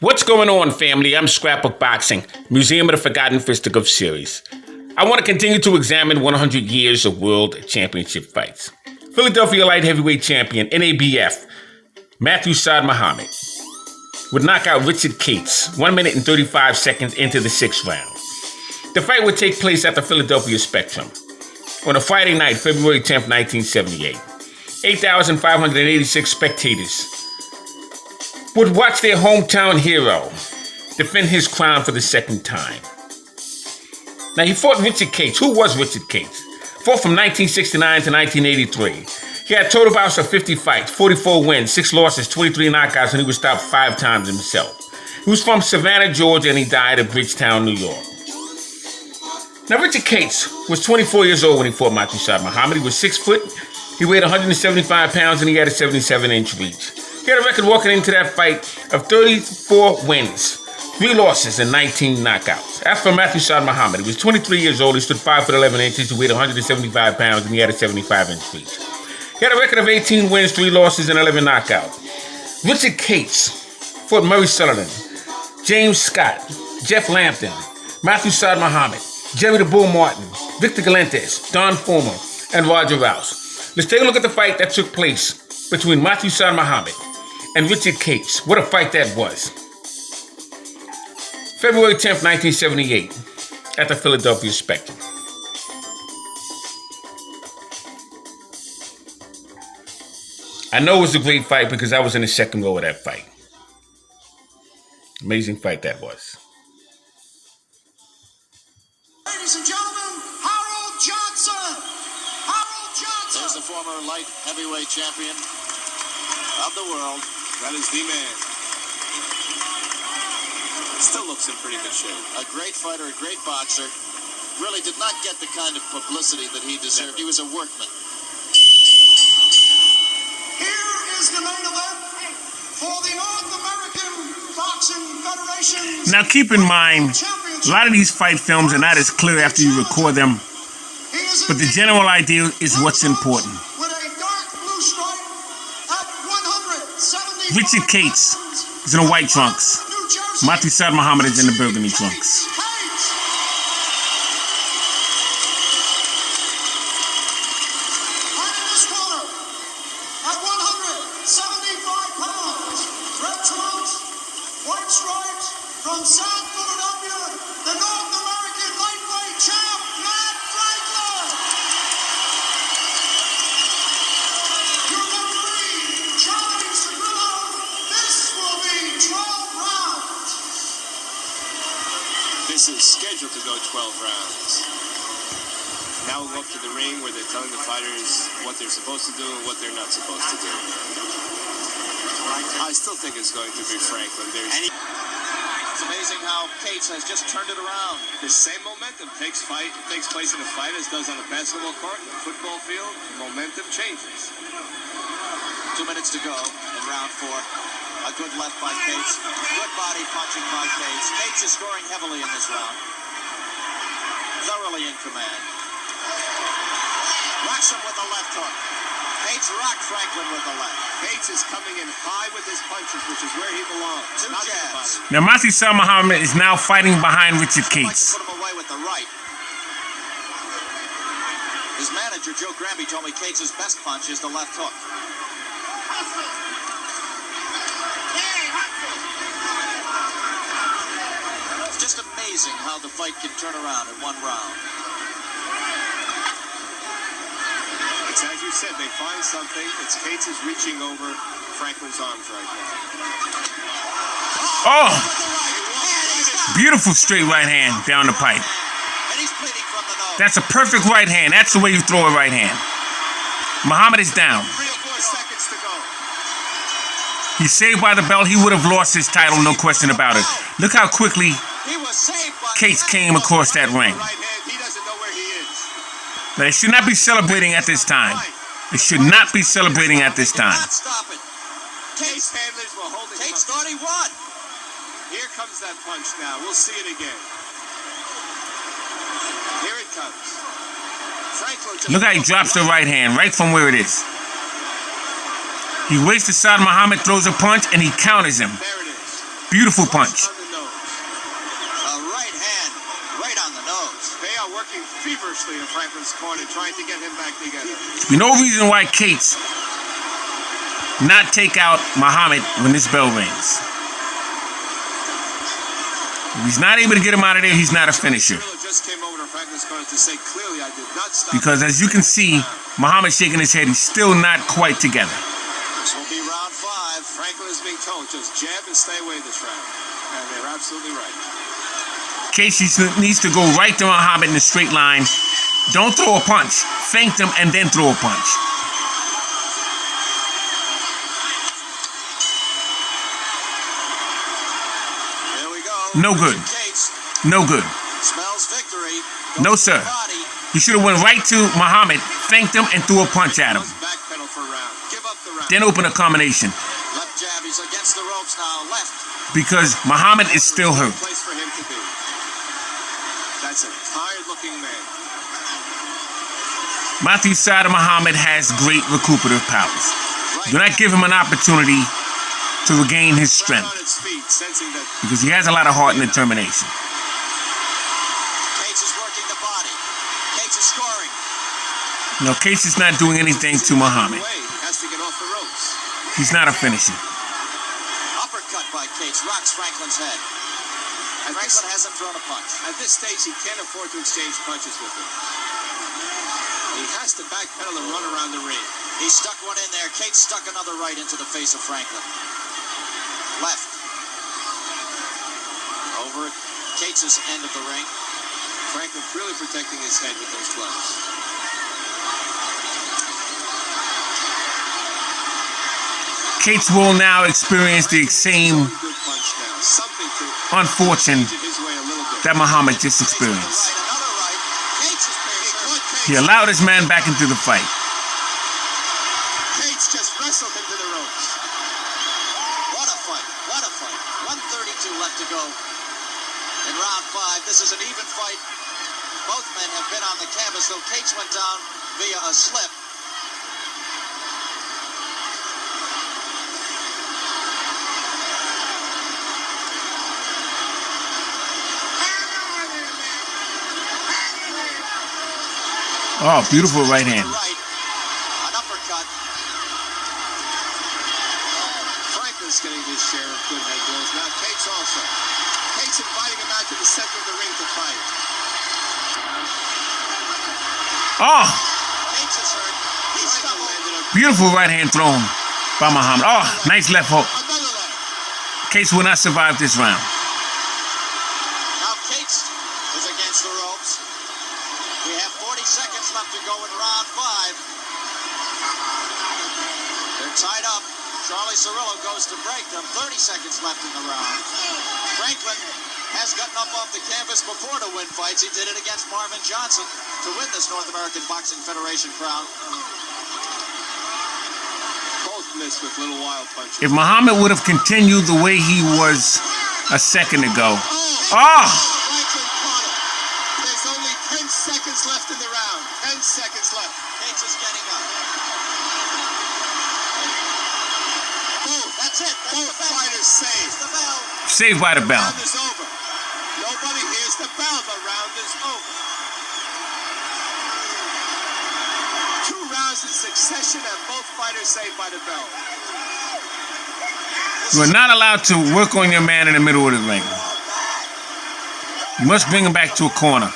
What's going on, family? I'm Scrapbook Boxing, Museum of the Forgotten Fisticuffs series. I want to continue to examine 100 years of world championship fights. Philadelphia light heavyweight champion, NABF, Mathew Muhammad, would knock out Richard Cates 1 minute and 35 seconds into the 6th round. The fight would take place at the Philadelphia Spectrum on a Friday night, February 10th, 1978. 8,586 spectators would watch their hometown hero defend his crown for the second time. Now, he fought Richard Cates. Who was Richard Cates? Fought from 1969 to 1983. He had total bouts of 50 fights, 44 wins, 6 losses, 23 knockouts, and he was stopped 5 times himself. He was from Savannah, Georgia, and he died in Bridgetown, New York. Now, Richard Cates was 24 years old when he fought Mathew Muhammad. He was 6 foot, he weighed 175 pounds, and he had a 77-inch reach. He had a record walking into that fight of 34 wins, 3 losses, and 19 knockouts. As for Mathew Muhammad, he was 23 years old. He stood 5 foot 11 inches. He weighed 175 pounds, and he had a 75-inch reach. He had a record of 18 wins, 3 losses, and 11 knockouts. Richard Cates fought Murray Sullivan, James Scott, Jeff Lampton, Mathew Muhammad, Jerry the Bull Martin, Victor Galentes, Don Fulmer, and Roger Rouse. Let's take a look at the fight that took place between Mathew Muhammad and Richard Cates. What a fight that was. February 10th, 1978, at the Philadelphia Spectrum. I know it was a great fight because I was in the second row of that fight. Amazing fight that was. Ladies and gentlemen, Harold Johnson! Harold Johnson! There's the former light heavyweight champion of the world. That is the man. Still looks in pretty good shape. A great fighter, a great boxer. Really did not get the kind of publicity that he deserved. He was a workman. Here is the main event for the North American Boxing Federation. Now keep in mind, a lot of these fight films are not as clear after you record them, but the general idea is what's important. With a dark blue stripe at 170. Richard Cates is in the white trunks. Mathew Muhammad is in the burgundy trunks. From South Philadelphia, the North American lightweight champ, Matt Franklyn. Your referee, Charlie Segrillo. This will be 12 rounds. This is scheduled to go 12 rounds. Now we'll go up to the ring where they're telling the fighters what they're supposed to do and what they're not supposed to do. I still think it's going to be Franklyn. It's amazing how Cates has just turned it around. The same momentum takes place in a fight as does on a basketball court, in a football field. The momentum changes. 2 minutes to go in round 4. A good left by Cates. Good body punching by Cates. Cates is scoring heavily in this round. Thoroughly in command. Rocks him with the left hook. Cates rocked Franklyn with the left. Cates is coming in high with his punches, which is where he belongs. 2 jabs. Now Mathew Muhammad is now fighting behind Richard Cates. Put him away with the right. His manager, Joe Granby, told me Cates' best punch is the left hook. It's just amazing how the fight can turn around in 1 round. It's as you said, they find something. It's Cates is reaching over Franklyn's arms right now. Oh! Beautiful straight right hand down the pipe. And he's bleeding from the nose. That's a perfect right hand. That's the way you throw a right hand. Muhammad is down. 3 or 4 seconds to go. He's saved by the belt. He would have lost his title, no question about it. Look how quickly He was saved by Cates came across that ring. Right hand, he doesn't know where he is. They should not be celebrating at this time. They should not be celebrating at this time. Not stop it. Cates handlers were holding him Cates up. thought he won. Here comes that punch now. We'll see it again. Here it comes. Franklyn. Look how he drops the right hand right from where it is. He waits to Muhammad throws a punch and he counters him. There it is. Beautiful punch. On the nose. A right hand, right on the nose. They are working feverishly in Franklyn's corner, trying to get him back together. No reason why Cates not take out Muhammad when this bell rings. If he's not able to get him out of there, he's not a finisher. Cirillo just came over to Franklin's corner to say clearly, I did not stop. Because as you can see, Muhammad shaking his head, he's still not quite together. This will be round 5. Franklyn is being told, just jab and stay away this round. And they're absolutely right. Casey needs to go right to Muhammad in a straight line. Don't throw a punch. Feint him and then throw a punch. Here we go. No good. Cates No good. smells victory. No, Goes to sir. the body. He should have went right to Muhammad, feint him, and threw a punch at him. Let's backpedal for a round. Give up the round. Then open a combination. Left jab. He's against the ropes now. Left. Because Muhammad is still hurt. Place for him to be. That's a tired-looking man. Mathew's side of Muhammad has great recuperative powers. Do not give him an opportunity to regain his Right strength. on its feet, sensing that Because he has a lot of heart and determination. Cates is working the body. Cates is scoring. No, Case is not doing anything to Muhammad. he has to get off the ropes. He's not a finisher. Uppercut by Cates rocks Franklin's head. Franklyn hasn't thrown a punch. At this stage, he can't afford to exchange punches with him. He has to backpedal and run around the ring. He stuck one in there. Cates stuck another right into the face of Franklyn. Left. Over at Cates' end of the ring. Franklyn really protecting his head with those gloves. Cates will now experience the same Good punch now. Something to unfortune change it his way a little bit. that Muhammad just Right, experienced. another right. Cates is being hurt. He allowed his man back into the fight. Cates just wrestled him to the ropes. What a fight. What a fight. 132 left to go in round 5. This is an even fight. Both men have been on the canvas, though Cates went down via a slip. Oh, beautiful right hand. Right. An uppercut. Franklyn's getting his share of good head blows. Now Cates also. Cates inviting him out to the center of the ring to fight. Oh, Cates is hurt. He's Franklyn stumbled. landed a beautiful right hand thrown by Muhammad. Oh, nice left hook. another leg. Case will not survive this round. Now Cates is against the ropes. We have 40 seconds left to go in round 5. They're tied up. Charlie Cirillo goes to break them. 30 seconds left in the round. Franklyn has gotten up off the canvas before to win fights. He did it against Marvin Johnson to win this North American Boxing Federation crown. Both missed with little wild punches. If Muhammad would have continued the way he was a second ago. Oh, Franklyn caught him. There's only 10 seconds left in the round. 10 seconds left. Cates is getting up. Oh, that's it. That's Both the bell. fighters saved. The bell. saved by the bell. Round is over. Nobody hears the bell. The round is over. 2 rounds in succession and both fighters saved by the bell. You are not allowed to work on your man in the middle of the ring. You must bring him back to a corner.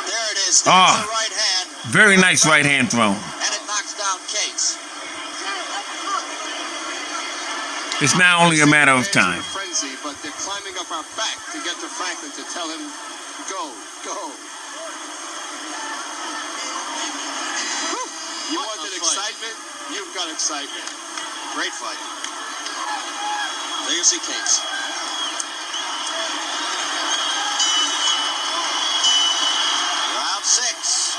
There it is. There's Ah. the right hand, Very nice right hand thrown. and it knocks down Cates. It's now only a matter of time. Frenzy, but they're climbing up our back to get to Franklyn to tell him, go, go. You What wanted a fight. excitement? You've got excitement. Great fight. There you see Cates. Round 6.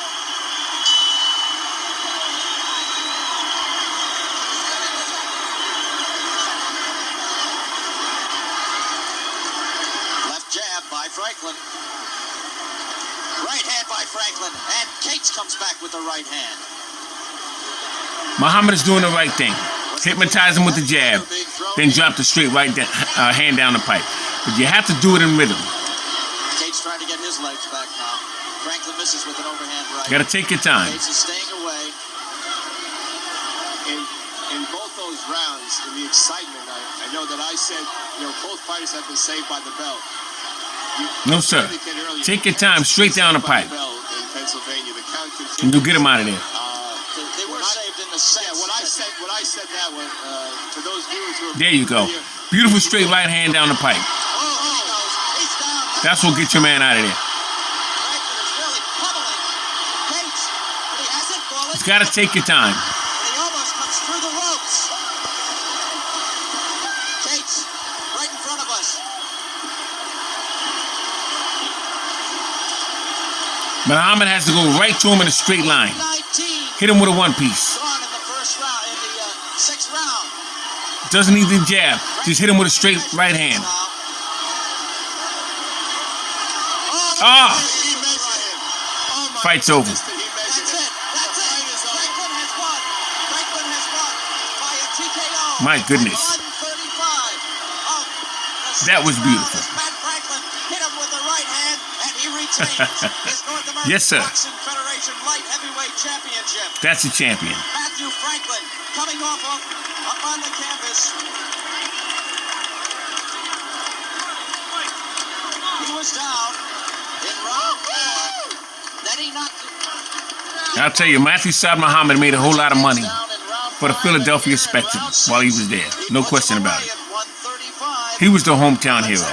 Left jab by Franklyn. Right hand by Franklyn. And Cates comes back with the right hand. Muhammad is doing the right thing. Hypnotize him with the jab, then drop the straight right hand down the pipe. But you have to do it in rhythm. Cates trying to get his legs back now. Franklyn misses with an overhand right. You got to take your time. Cates is staying away. In both those rounds, in the excitement, I know that I said, both fighters have been saved by the bell. No, sir. Take your time, straight down the pipe. And you'll get him out of there. They were saved in the sense. Yeah, what I said that was, for those viewers who are... There you go. Beautiful straight right hand down the pipe. That's what gets your man out of there. Franklyn is really pummeling Cates, but he hasn't fallen. You've got to take your time. And he almost comes through the ropes. Cates, right in front of us. Muhammad has to go right to him in a straight line. 19. Hit him with a one-piece. Gone in the first round, in the sixth round. Doesn't need the jab. Just hit him with a straight right hand. Ah! Fight's over. That's it. Franklyn has won. Franklyn has won by a TKO. My goodness. 135. That was beautiful. Matt Franklyn hit him with the right hand, and he retains his North American Yes, sir. Boxing Federation Light Heavyweight Championship. That's a champion. Mathew Franklyn coming up on the canvas. He was down in round 4. Then he knocked it. I'll tell you, Mathew Saad Muhammad made a whole lot of money for the Philadelphia Spectrum while he was there. No question about it. He was the hometown hero. Now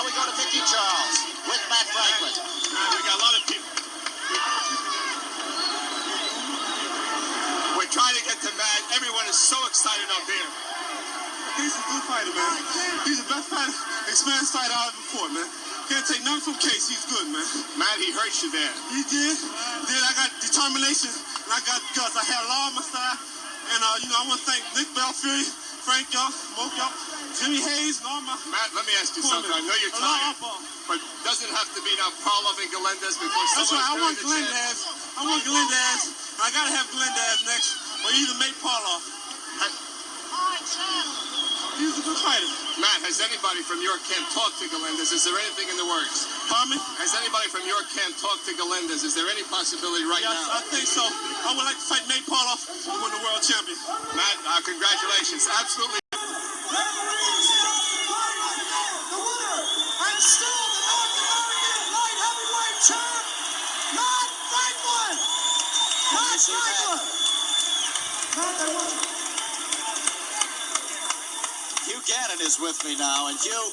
we go to Mickey Charles with Matt Franklyn. We got a lot of people. We're trying to get to Matt. Everyone is so excited up here. He's a good fighter, man. He's the best fighter, experienced fighter out of the court, man. Can't take nothing from Case. He's good, man. Matt, he hurt you there. He did. Then I got determination, and I got guts. I had law on my side, and I want to thank Nick Belfiore, Frank Young, Moke Young, Jimmy Hayes, and all my... Matt, let me ask you something. I know you're tired, but doesn't have to be now Parlov and Galindez before That's someone's right. I want doing the chance. Galindez. I want Galindez. I got to have Galindez next, or either make Parlov. He's a good fighter. Matt, has anybody from your camp talked to Galindez? Is there anything in the works? Pardon me? Has anybody from your camp talked to Galindez? Is there any possibility right Yes, now? I think so. I would like to fight Nate Parlov to win the world champion. Matt, congratulations. Absolutely. The winner, and still the North American light heavyweight champ, Matt Franklyn. Matt Franklyn. Matt, they won. Hugh Gannon is with me now, and Hugh,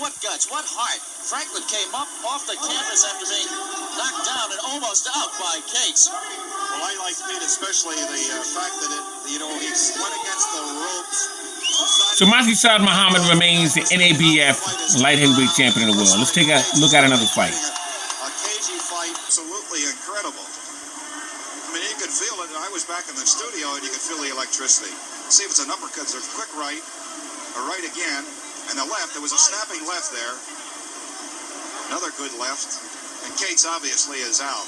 what guts, what heart. Franklyn came up off the canvas after being knocked down and almost out by Cates. Well, I like Pete, especially the fact that he went against the ropes. So Mathew Saad Muhammad remains the NABF light heavyweight champion of the world. Let's take a look at another fight. A cagey fight, absolutely incredible. I mean, you could feel it. I was back in the studio, and you could feel the electricity. See if it's an uppercut. There's a quick right, a right again, and a left. There was a snapping left there. Another good left, and Cates obviously is out.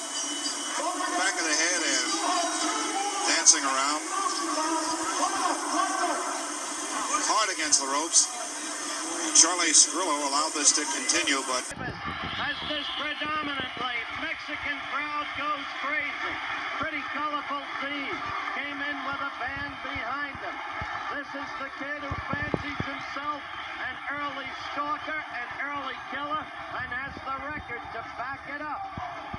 Back of the head and dancing around. Hard against the ropes. Charlie Scrillo allowed this to continue, but... As this predominantly Mexican crowd goes crazy. Pretty colorful scene. Came in with a band behind him. This is the kid who fancies himself an early stalker, an early killer, and has the record to back it up.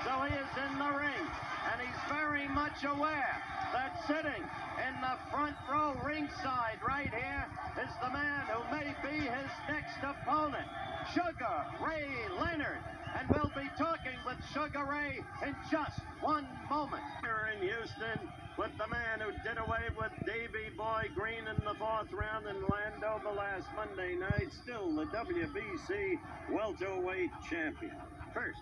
So he is in the ring, and he's very much aware that sitting in the front row ringside right here is the man who may be his next opponent, Sugar Ray Leonard. And we'll be talking with Sugar Ray in just one moment. Here in Houston with the man who did away with Davey Boy Green in the 4th round in Landover last Monday night, still the WBC welterweight champion. First,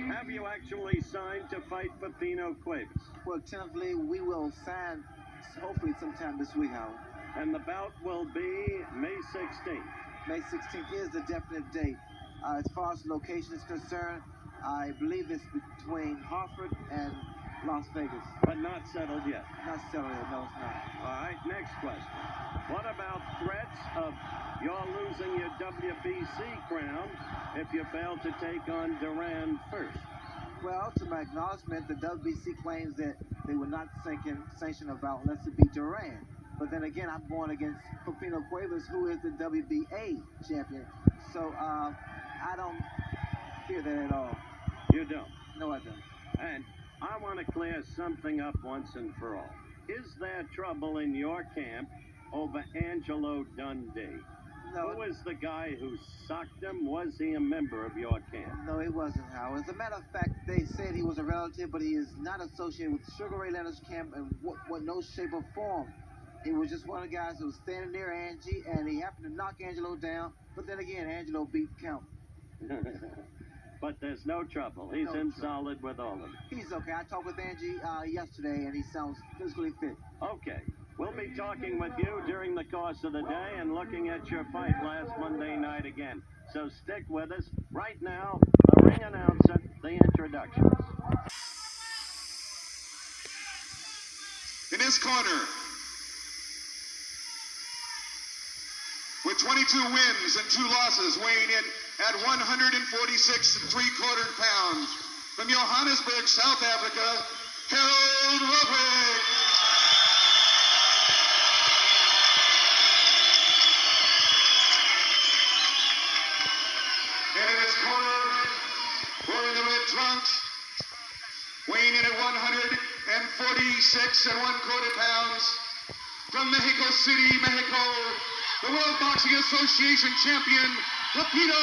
have you actually signed to fight Pipino Cuevas? Well, tentatively, we will sign hopefully sometime this week, Howard. And the bout will be May 16th. May 16th is the definite date. As far as location is concerned, I believe it's between Hartford and Las Vegas. But not settled yet. Not settled yet. No, it's not. All right, next question. What about threats of you're losing your WBC crown if you fail to take on Duran first? Well, to my acknowledgement, the WBC claims that they will not sanction a bout unless it be Duran. But then again, I'm going against Pipino Cuevas, who is the WBA champion. So I don't fear that at all. You don't? No, I don't. And I want to clear something up once and for all. Is there trouble in your camp over Angelo Dundee? No. Who is the guy who socked him? Was he a member of your camp? No, he wasn't, Howard. As a matter of fact, they said he was a relative, but he is not associated with Sugar Ray Leonard's camp in what no shape or form. He was just one of the guys who was standing near Angie, and he happened to knock Angelo down. But then again, Angelo beat count. But there's no trouble. He's in solid with all of them. He's okay. I talked with Angie yesterday, and he sounds physically fit. Okay. We'll be talking with you during the course of the day and looking at your fight last Monday night again. So stick with us. Right now, the ring announcer, the introductions. In his corner, with 22 wins and 2 losses, weighing in at 146 3/4 pounds, from Johannesburg, South Africa, Harold Roderick. And in his corner, wearing the red trunks, weighing in at 146 1/4 pounds, from Mexico City, Mexico, the World Boxing Association champion, Pipino.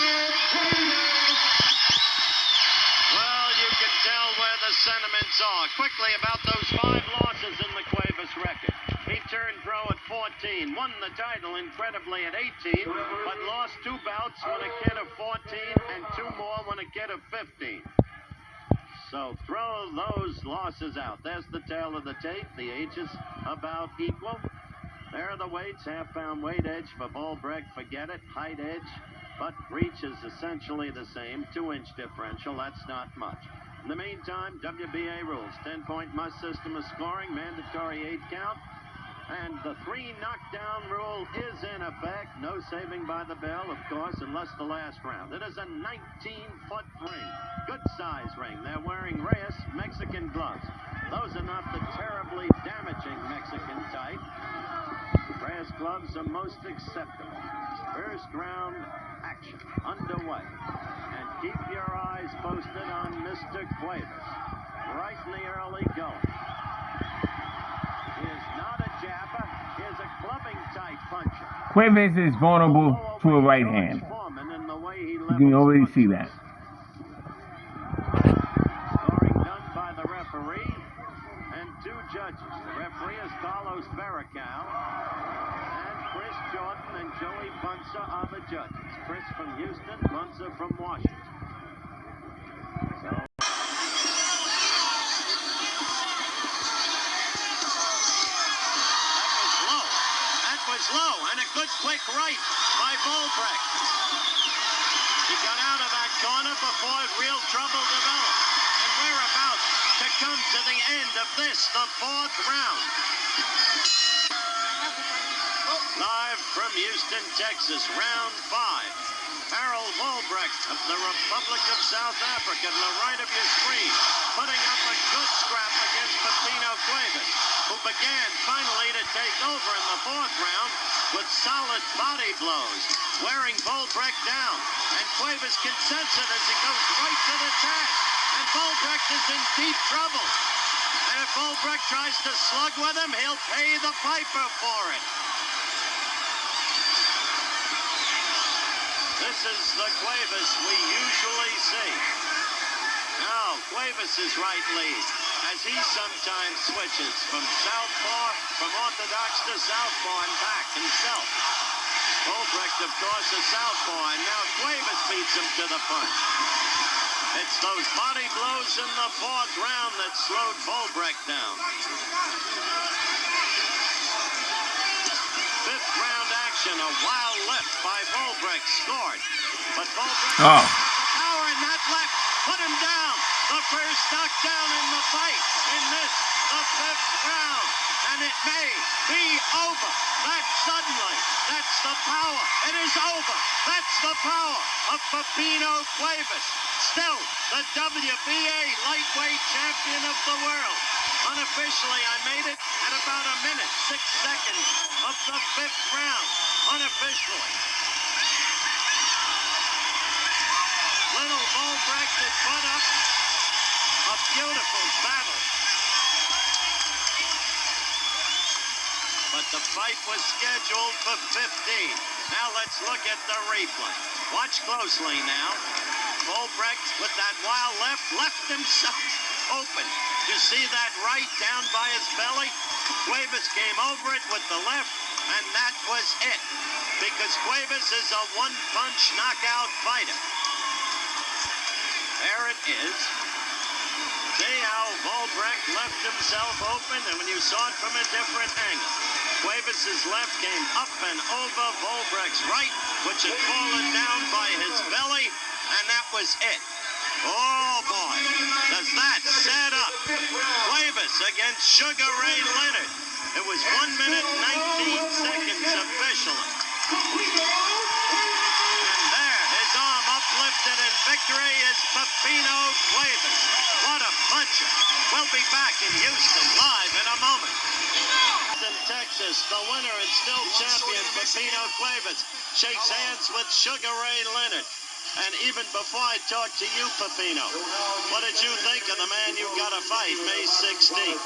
Well, you can tell where the sentiments are. Quickly about those 5 losses in the Cuevas record. He turned pro at 14, won the title incredibly at 18, but lost 2 bouts when a kid of 14 and 2 more when a kid of 15. So throw those losses out. There's the tail of the tape. The ages about equal. There are the weights, half-pound weight edge for Volbrecht, forget it, height edge, but reach is essentially the same, 2-inch differential, that's not much. In the meantime, WBA rules, 10-point must system of scoring, mandatory 8 count, and the 3 knockdown rule is in effect, no saving by the bell, of course, unless the last round. It is a 19-foot ring, good size ring. They're wearing Reyes Mexican gloves. Those are not the terribly damaging Mexican type. Reyes gloves are most acceptable. First round action underway. And keep your eyes posted on Mr. Cuevas. Right in the early going. He is not a jabber. He is a clubbing type puncher. Cuevas is vulnerable to a right hand. You can already see that. Scoring done by the referee and 2 judges. The referee is Carlos Barracal. Chris Jordan and Joey Buncer are the judges. Chris from Houston, Buncer from Washington. So. That was low, and a good quick right by Volbrecht. He got out of that corner before real trouble developed. And we're about to come to the end of this, the 4th round. Live from Houston, Texas, round 5. Harold Volbrecht of the Republic of South Africa to the right of your screen, putting up a good scrap against Pipino Cuevas, who began finally to take over in the 4th round with solid body blows, wearing Volbrecht down. And Cuevas can sense it as he goes right to the task. And Volbrecht is in deep trouble. And if Volbrecht tries to slug with him, he'll pay the piper for it. This is the Cuevas we usually see. Now, Cuevas' right lead, as he sometimes switches from southpaw, from orthodox to southpaw and back himself. Volbrecht, of course, a southpaw, and now Cuevas beats him to the punch. It's those body blows in the 4th round that slowed Volbrecht down. 5th round action, a wild left by Volbrecht scored. But Volbrecht has the power, and that left put him down. The first knockdown in the fight in this, the 5th round. And it may be over. That suddenly, that's the power. It is over. That's the power of Pipino Cuevas. Still the WBA lightweight champion of the world. Unofficially, I made it at about 1 minute, 6 seconds of the 5th round. Unofficially. Little Volbrecht had put up a beautiful battle. But the fight was scheduled for 15. Now let's look at the replay. Watch closely now. Volbrecht with that wild left himself open. You see that right down by his belly? Cuevas came over it with the left, and that was it. Because Cuevas is a one-punch knockout fighter. There it is. See how Volbrecht left himself open, and when you saw it from a different angle. Cuevas' left came up and over Volbrecht's right, which had fallen down by his belly, and that was it. Oh boy, does that set up Cuevas against Sugar Ray Leonard. It was 1 minute, 19 seconds officially. And there, his arm uplifted in victory is Pipino Cuevas. What a puncher. We'll be back in Houston live in a moment. In Texas, the winner and still champion Pipino Cuevas shakes hands with Sugar Ray Leonard. And even before I talk to you, Pipino, what did you think of the man you've got to fight May 16th?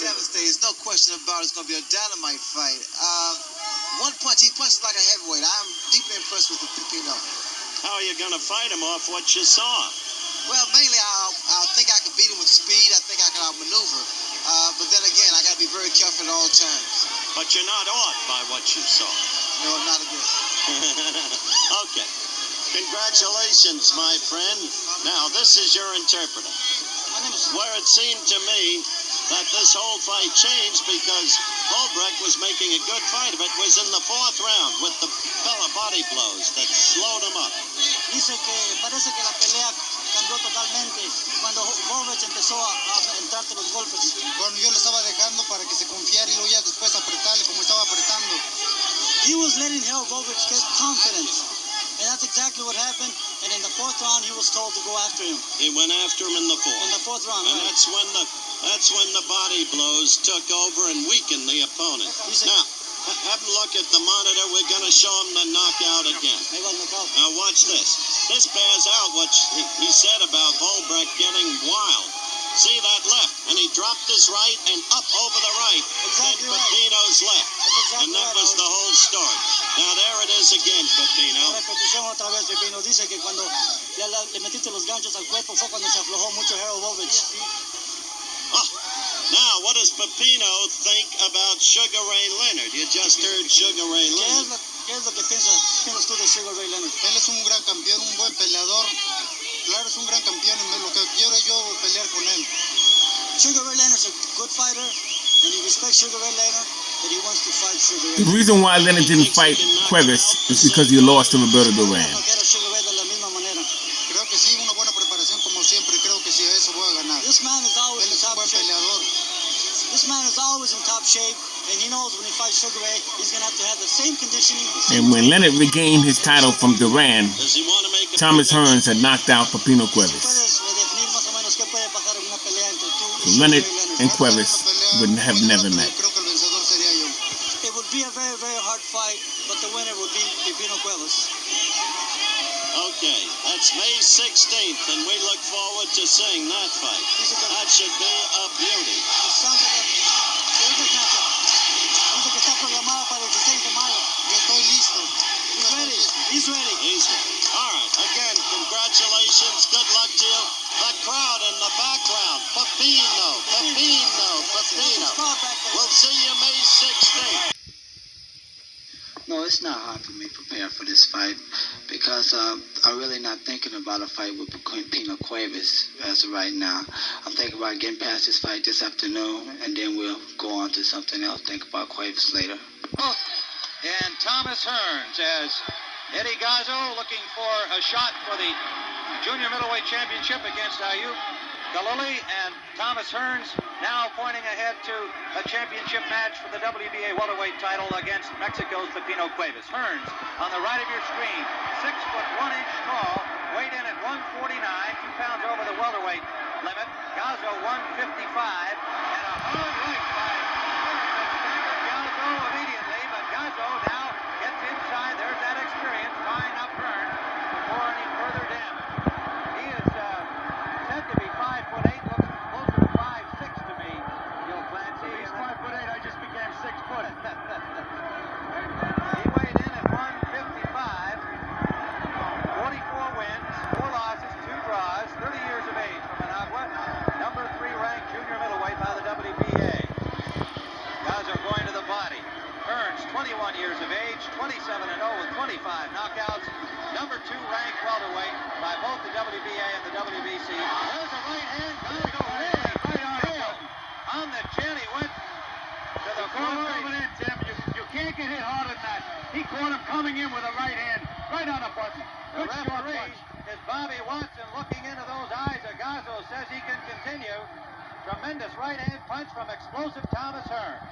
Devastating. There's no question about it. It's going to be a dynamite fight. One punch, he punches like a heavyweight. I'm deeply impressed with the Pipino. How are you going to fight him off what you saw? Well, mainly I think I can beat him with speed. I think I can outmaneuver. But then again, I got to be very careful at all times. But you're not awed by what you saw. No, not a bit. Okay. Congratulations, my friend. Now, this is your interpreter. Where it seemed to me that this whole fight changed because Volbrecht was making a good fight of it was in the 4th round with the fella body blows that slowed him up. Dice que parece que la pelea cambió totalmente cuando Volbrecht empezó a entrarte los golpes. Bueno, yo le estaba dejando para que se confiara y luego ya después apretarle como estaba apretando. He was letting Volbrecht get confidence. And that's exactly what happened. And in the 4th round, he was told to go after him. He went after him in the 4th. In the 4th round, and right. that's when the body blows took over and weakened the opponent. Now, have a look at the monitor. We're going to show him the knockout again. Now watch this. This bears out what he said about Volbrecht getting wild. See that left, and he dropped his right and up over the right. Exactly then Pipino's left. Exactly and that was the whole story. Now there it is again, Pipino. Repetición otra vez, Pipino. Dice que cuando le metiste los ganchos al cuerpo fue cuando se aflojó mucho Volbrecht. Oh, now what does Pipino think about Sugar Ray Leonard? You just heard Sugar Ray Leonard. ¿Qué es lo que piensas tú de Sugar Ray Leonard? Él es un gran campeón, un buen peleador. Claro, es un gran campeón y lo que quiero yo pelear con él. Sugar Ray Leonard's a good fighter, and he respects Sugar Ray Leonard, but he wants to fight Sugar Ray. The reason why Leonard didn't fight Cuevas is because he lost to Roberto Duran. Creo que sí, una buena preparación como siempre. Creo que sí, a eso voy a ganar. This man is always Él in es un top buen shape. peleador. This man is always in top shape, and he knows when he fights Sugar Ray, he's going to have the same conditioning. And when Leonard regained his title from Duran, Does he want to make a Thomas Hearns had knocked out Pipino Cuevas. So Leonard and Cuevas would have never met. Creo que el vencedor sería yo. It would be a very, very hard fight, but the winner would be Pipino Cuevas. Okay, that's May 16th, and we look forward to seeing that fight. That should be a beauty. Dice que está programada para el 16 de mayo. Yo estoy listo. He's ready. He's ready. He's ready. All right, again, congratulations. Good luck to you. The crowd in the background. Pipino. We'll see you May 16th. No, it's not hard for me to prepare for this fight because I'm really not thinking about a fight with Pipino Cuevas as of right now. I'm thinking about getting past this fight this afternoon, and then we'll go on to something else, think about Cuevas later. Oh, and Thomas Hearns as Eddie Gazzo looking for a shot for the junior middleweight championship against Ayub Galili and Thomas Hearns now pointing ahead to a championship match for the WBA welterweight title against Mexico's Pipino Cuevas. Hearns on the right of your screen, 6 foot 1 inch tall, weighed in at 149, 2 pounds over the welterweight limit. Gazo 155, and a hard right by Hearns that staggered Gazo immediately, but Gazo now gets inside. There's that experience, tying up Hearns before any further damage. He is said to be 5'8", looks closer to 5'6" to me, Gil Clancy. He's 5'8", I just became 6 foot. He weighed in at 155, 44 wins, 4 losses, 2 draws, 30 years of age from Managua, number 3 ranked junior middleweight by the WBA. Gazo going to the body. Hearns, 21 years of age, 27-0 with 25 knockouts, number 2 ranked welterweight by both the WBA and the WBC. There's a right hand, Gazo really nailed on the chin. He went to the floor. Tim. You can't get hit harder than that. He caught him coming in with a right hand, right on the button. The Good short referee punch. is Bobby Watson, looking into those eyes of Gazo, says he can continue. Tremendous right hand punch from explosive Thomas Hearns.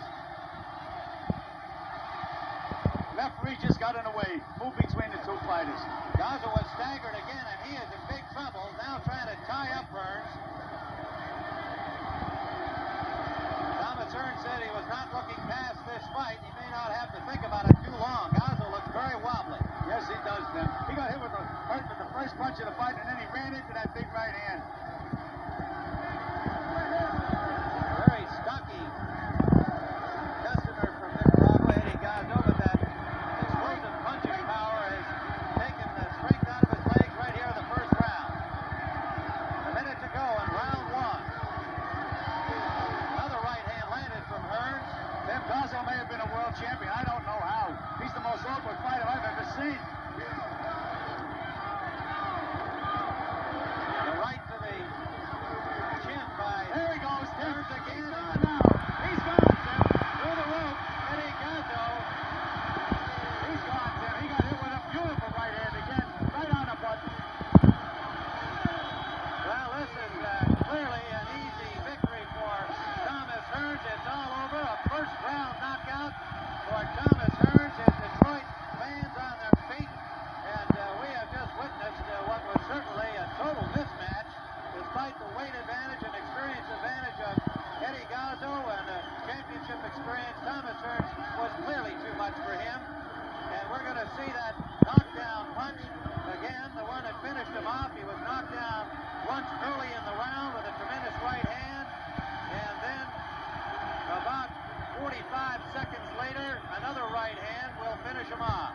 Referee just got in the way. Move between the two fighters. Gazo was staggered again, and he is in big trouble, now trying to tie up Hearns. Thomas Hearns said he was not looking past this fight. He may not have to think about it too long. Gazo looks very wobbly. Yes, he does, Tim. He got hit with the first punch of the fight, and then he ran into that big right hand. Very stocky customer from Nicaragua, Eddie Gazo, but that explosive punching power has taken the strength out of his legs right here in the first round. A minute to go in round 1. Another right hand landed from Hearns. Tim, Gazo may have been a world champion. I don't know how. He's the most awkward fighter I've ever seen. The right to the chin by There he goes, Tim. Hearns again. He's gone now. He's gone, Tim. Through the rope, Eddie Gazo. He's gone, Tim. He got hit with a beautiful right hand again, right on the button. Well, this is clearly an easy victory for Thomas Hearns. It's all over. A first round knockout for Thomas Hearns. His Detroit fans on their feet. And we have just witnessed what was certainly a total mismatch, despite the weight advantage and experience advantage of Eddie Gazo and championship experience. Thomas Hearns was clearly too much for him. And we're going to see that knockdown punch again, the one that finished him off. He was knocked down once early in the round with a tremendous right hand. And then about 45 seconds later, another right hand will finish him off.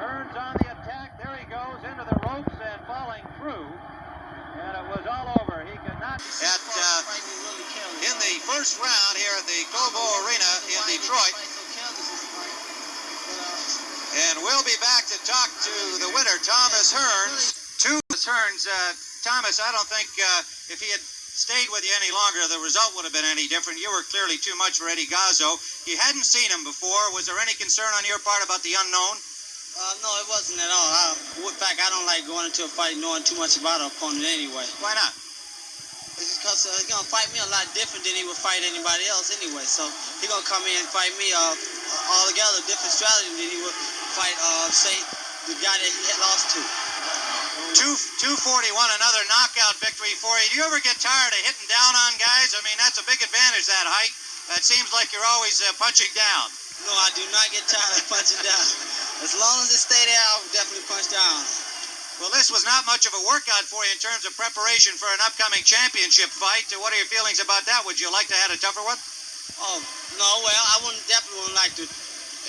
Hearns on the attack. There he goes into the ropes and falling through. And it was all over. He could not. In the first round here at the Cobo Arena in Detroit. And we'll be back to talk to the winner, Thomas Hearns. Thomas, I don't think if he had stayed with you any longer, the result would have been any different. You were clearly too much for Eddie Gazo. You hadn't seen him before. Was there any concern on your part about the unknown? No, it wasn't at all. In fact, I don't like going into a fight knowing too much about an opponent anyway. Why not? It's because he's going to fight me a lot different than he would fight anybody else anyway. So he's going to come in and fight me altogether different strategy than he would fight, say, the guy that he had lost to. 241, another knockout victory for you. Do you ever get tired of hitting down on guys? I mean, that's a big advantage, that height. It seems like you're always punching down. No, I do not get tired of punching down. As long as it stay there, I'll definitely punch down. Well, this was not much of a workout for you in terms of preparation for an upcoming championship fight. What are your feelings about that? Would you like to have had a tougher one? Oh, no, well, I definitely wouldn't like to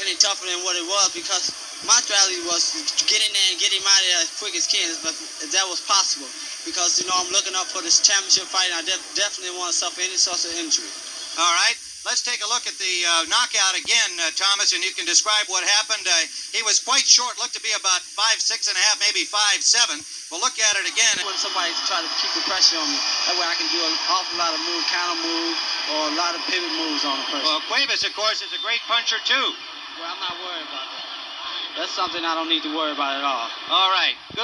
any tougher than what it was, because my strategy was to get in there and get him out of there as quick as can, if that was possible. Because, I'm looking up for this championship fight, and I definitely want to suffer any sort of injury. All right. Let's take a look at the knockout again, Thomas, and you can describe what happened. He was quite short, looked to be about 5'6.5", maybe 5'7". We'll look at it again. When somebody try to keep the pressure on me, that way I can do an awful lot of counter moves, or a lot of pivot moves on the person. Well, Cuevas, of course, is a great puncher, too. Well, I'm not worried about that. That's something I don't need to worry about at all. All right. Good